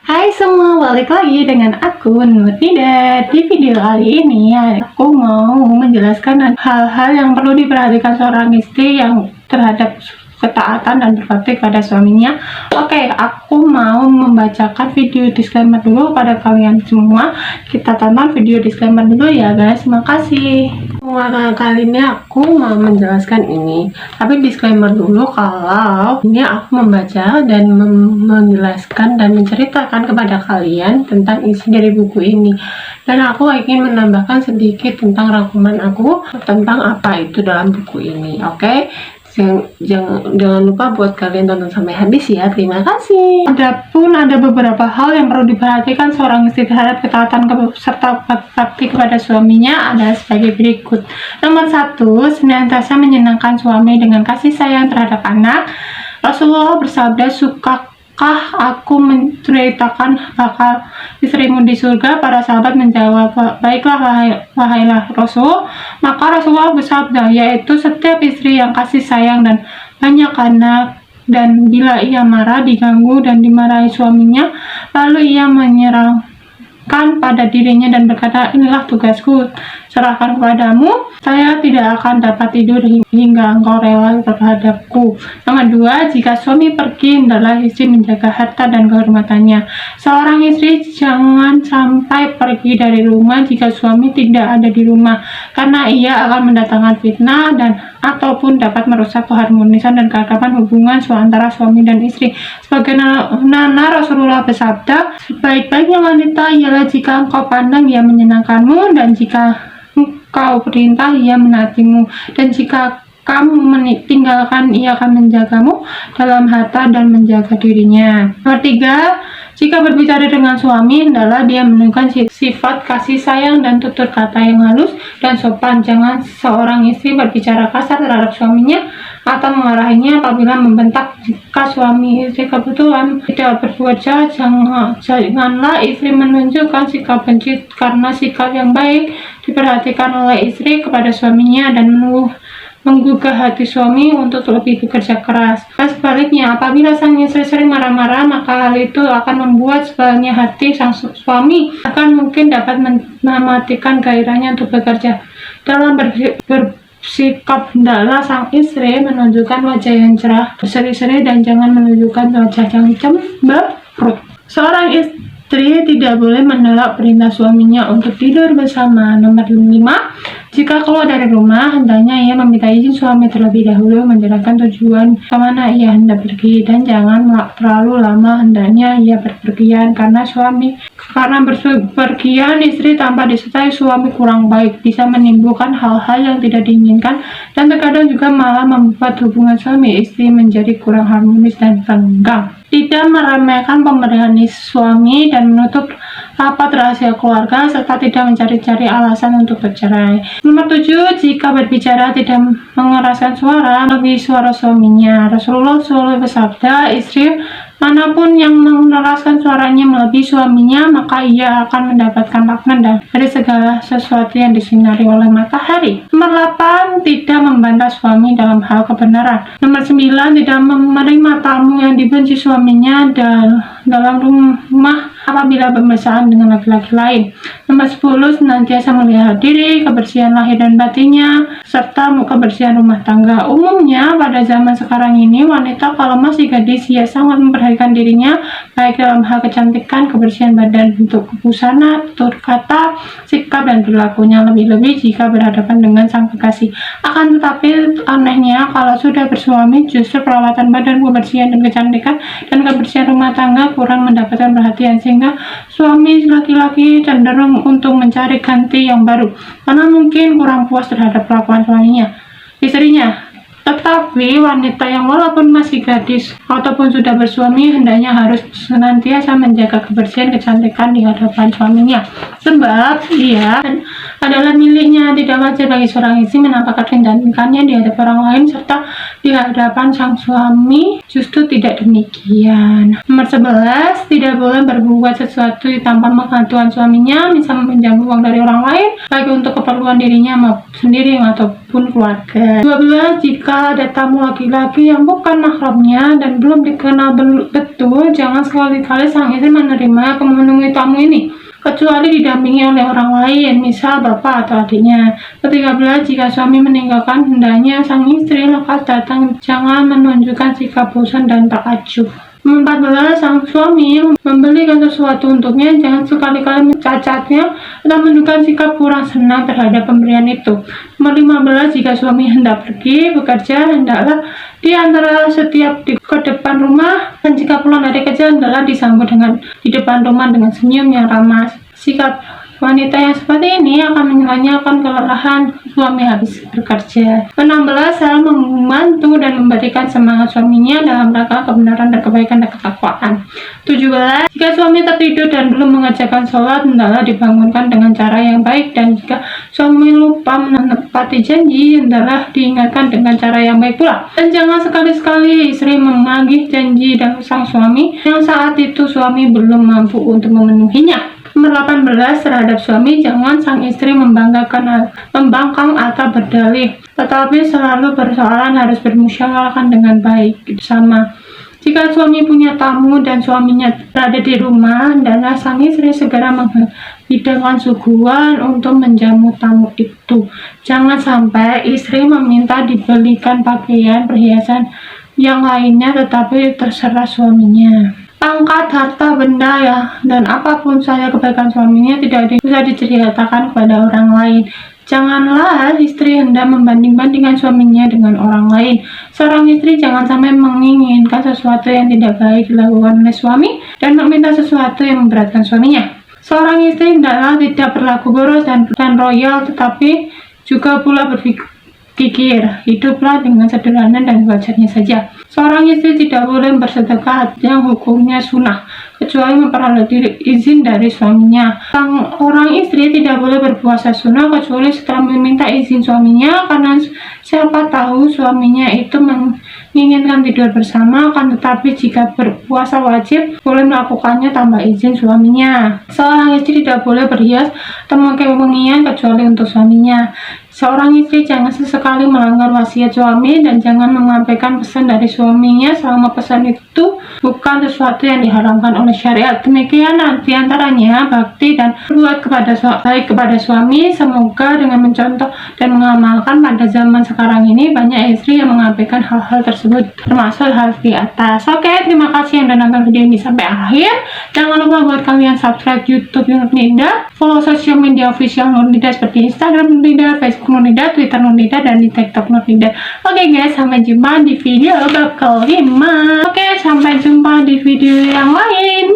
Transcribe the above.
Hai semua, balik lagi dengan aku Nurida. Di video kali ini aku mau menjelaskan hal-hal yang perlu diperhatikan seorang istri yang terhadap ketaatan dan berbakti kepada suaminya. Oke, aku mau membacakan video disclaimer dulu pada kalian semua. Kita tonton video disclaimer dulu ya guys. Makasih. Kali ini aku mau menjelaskan ini, tapi disclaimer dulu kalau ini aku membaca dan menjelaskan dan menceritakan kepada kalian tentang isi dari buku ini, dan aku ingin menambahkan sedikit tentang rangkuman aku tentang apa itu dalam buku ini. Oke, jangan lupa buat kalian tonton sampai habis ya. Terima kasih. Adapun ada beberapa hal yang perlu diperhatikan seorang istri terhadap ketaatan serta bakti kepada suaminya ada sebagai berikut. Nomor 1, senantiasa menyenangkan suami dengan kasih sayang terhadap anak. Rasulullah bersabda, "Sukakah aku menceritakan bakal istrimu di surga?" Para sahabat menjawab, "Baiklah wahai Rasul." Maka Rasulullah bersabda, yaitu setiap istri yang kasih sayang dan banyak anak, dan bila ia marah, diganggu dan dimarahi suaminya, lalu ia menyerahkan pada dirinya dan berkata, "Inilah tugasku, serahkan kepadamu, saya tidak akan dapat tidur hingga engkau rela terhadapku." Nomor 2, jika suami pergi, hendaklah istri menjaga harta dan kehormatannya. Seorang istri jangan sampai pergi dari rumah jika suami tidak ada di rumah, karena ia akan mendatangkan fitnah dan ataupun dapat merusak keharmonisan dan keakraban hubungan antara suami dan istri. Sebagaimana Rasulullah bersabda, "Sebaik-baiknya wanita ialah jika engkau pandang ia menyenangkanmu, dan jika engkau perintah ia menaatimu, dan jika kamu tinggalkan ia akan menjagamu dalam harta dan menjaga dirinya." Nomor 3, jika berbicara dengan suami, hendaklah dia menunjukkan sifat kasih sayang dan tutur kata yang halus dan sopan. Jangan seorang istri berbicara kasar terhadap suaminya atau memarahinya apabila membentak. Jika suami istri kebetulan tidak berbuat jahat, janganlah istri menunjukkan sikap benci, karena sikap yang baik diperhatikan oleh istri kepada suaminya dan menggugah hati suami untuk lebih bekerja keras. Dan sebaliknya, apabila sang istri sering marah-marah, maka hal itu akan membuat sebaliknya hati sang suami, bahkan mungkin dapat mematikan gairahnya untuk bekerja. Dalam bersikap, hendaklah sang istri menunjukkan wajah yang cerah, berseri-seri, dan jangan menunjukkan wajah yang cemberut. Seorang istri tidak boleh menolak perintah suaminya untuk tidur bersama. Nomor 5, jika keluar dari rumah, hendaknya ia meminta izin suami terlebih dahulu, menjelaskan tujuan kemana ia hendak pergi, dan jangan terlalu lama hendaknya ia berpergian, karena berpergian istri tanpa disertai suami kurang baik, bisa menimbulkan hal-hal yang tidak diinginkan, dan terkadang juga malah membuat hubungan suami istri menjadi kurang harmonis dan renggang. Tidak meremehkan pemberian suami dan menutup rapat rahasia keluarga, serta tidak mencari-cari alasan untuk bercerai. Nomor 7, jika berbicara tidak mengeraskan suara melebihi suara suaminya. Rasulullah SAW bersabda, istri manapun yang mengeraskan suaranya melebihi suaminya, maka ia akan mendapatkan laknat dari segala sesuatu yang disinari oleh matahari. Nomor 8, tidak membantah suami dalam hal kebenaran. Nomor 9, tidak menerima tamu yang dibenci suaminya dalam rumah apabila bermesraan dengan laki-laki lain. Nomor 10, senantiasa melihara diri, kebersihan lahir dan batinnya, serta kebersihan rumah tangga. Umumnya pada zaman sekarang ini, wanita kalau masih gadis ia sangat memperhatikan dirinya, baik dalam hal kecantikan, kebersihan badan, bentuk busana, tutur kata, sikap, dan perilakunya, lebih-lebih jika berhadapan dengan sang kekasih. Akan tetapi anehnya, kalau sudah bersuami, justru perawatan badan, kebersihan dan kecantikan, dan kebersihan rumah tangga kurang mendapatkan perhatian, sehingga suami laki-laki cenderung untuk mencari ganti yang baru, karena mungkin kurang puas terhadap kelakuan istrinya. Tetapi wanita yang walaupun masih gadis ataupun sudah bersuami, hendaknya harus senantiasa menjaga kebersihan, kecantikan di hadapan suaminya, sebab ia adalah miliknya. tidak wajar bagi seorang istri menampakkan kecantikannya di hadapan orang lain serta di hadapan sang suami. Justru tidak demikian. Nomor 11, tidak boleh berbuat sesuatu tanpa pengetahuan suaminya, misal meminjam uang dari orang lain, baik untuk keperluan dirinya maupun sendiri ataupun keluarga. 12, jika ada tamu laki-laki yang bukan mahramnya dan belum dikenal betul, jangan sekali-kali sang istri menerima menemui tamu ini, kecuali didampingi oleh orang lain, misal bapak atau adiknya. Ke-13, jika suami meninggalkan, hendaknya sang istri lekas datang, jangan menunjukkan sikap bosan dan tak acuh. 14, sang suami membelikan sesuatu untuknya, jangan sekali-kali mencacatnya atau menunjukkan sikap kurang senang terhadap pemberian itu. Nomor 15, jika suami hendak pergi bekerja, hendaklah di antara setiap ke depan rumah, dan jika pulang dari kerja hendaklah disambut di depan rumah dengan senyum yang ramah. Sikap wanita yang seperti ini akan menghilangkan kelelahan suami habis bekerja. 16, selalu membantu dan memberikan semangat suaminya dalam rangka kebenaran dan kebaikan dan ketakwaan. 17, jika suami tertidur dan belum mengerjakan sholat, hendaklah dibangunkan dengan cara yang baik, dan jika suami lupa menepati janji, hendaklah diingatkan dengan cara yang baik pula. Dan jangan sekali-sekali istri menagih janji dan sang suami yang saat itu suami belum mampu untuk memenuhinya. Nomor 18, terhadap suami, jangan sang istri membangkang atau berdalih, tetapi selalu persoalan harus bermusyawarahkan dengan baik sama. Jika suami punya tamu dan suaminya berada di rumah, hendaklah sang istri segera menghidangkan suguhan untuk menjamu tamu itu. Jangan sampai istri meminta dibelikan pakaian, perhiasan yang lainnya, tetapi terserah suaminya. Pangkat, harta benda dan apapun saja kebaikan suaminya tidak bisa diceritakan kepada orang lain. Janganlah istri hendak membanding-bandingkan suaminya dengan orang lain. Seorang istri jangan sampai menginginkan sesuatu yang tidak baik dilakukan oleh suami dan meminta sesuatu yang memberatkan suaminya. Seorang istri hendaklah tidak berlaku boros dan royal, tetapi juga pula berpikir, hiduplah dengan sederhana dan wajarnya saja. Seorang istri tidak boleh bersedekah yang hukumnya sunnah, kecuali memperoleh izin dari suaminya. Orang istri tidak boleh berpuasa sunnah kecuali setelah meminta izin suaminya, karena siapa tahu suaminya itu menginginkan tidur bersama, tetapi jika berpuasa wajib, boleh melakukannya tanpa izin suaminya. Seorang istri tidak boleh berhias atau memakai wangian kecuali untuk suaminya. Seorang istri jangan sesekali melanggar wasiat suami dan jangan mengabaikan pesan dari suaminya selama pesan itu bukan sesuatu yang diharamkan oleh syariat. Demikian diantaranya bakti dan berbuat baik kepada suami. Semoga dengan mencontoh dan mengamalkan pada zaman sekarang ini, banyak istri yang mengabaikan hal-hal tersebut, termasuk hal di atas. Oke, terima kasih yang sudah nonton video ini sampai akhir. Jangan lupa buat kalian subscribe YouTube Nurnida, follow sosial media official Nurnida seperti Instagram Nurnida, Facebook Nurnida, Twitter Nurnida, dan di TikTok Nurnida. Oke guys, sampai jumpa di video bab kelima. Oke, sampai jumpa di video yang lain.